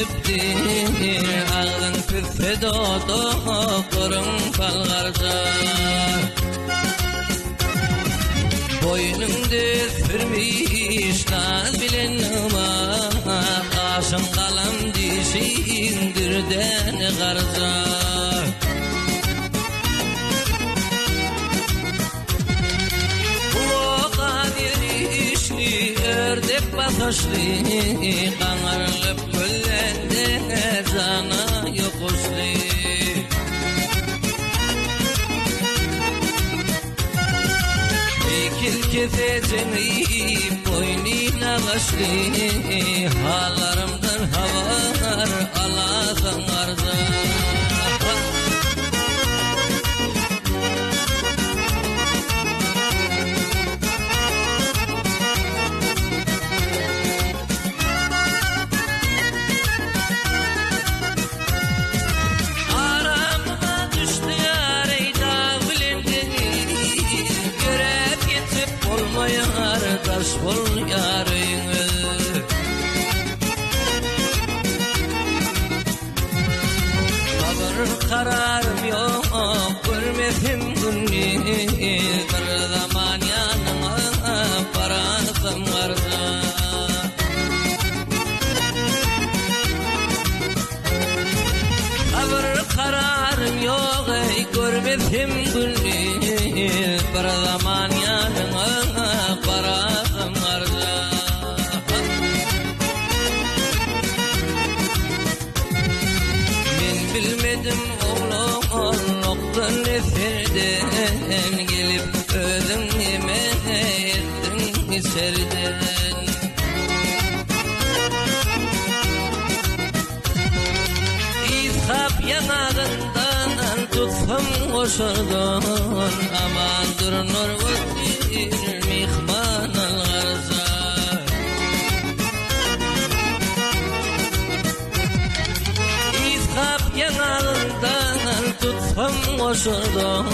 etipdir ağzın püffe doktorun balgarca boynumda sürmüş naz bilen ama aşım kalam dişindirden garca ördek bakışlı kanarlıp göllende cana yokuşlu İkil kefeceni boynuna kaşlı halarımdan havar alasan arza taş bol yarını Sabır kararım yok görmedim günni bir zaman yanıma parasım vardı Sabır kararım yok görmedim günni bir zaman yanıma parasım vardı Ben bilmedim oğlum neferden gelip özüm neme ettin serden İshap yanağından tutsam koşurdun aman durunur vazir mihman al-garza İshap yanağından tutsam koşurdun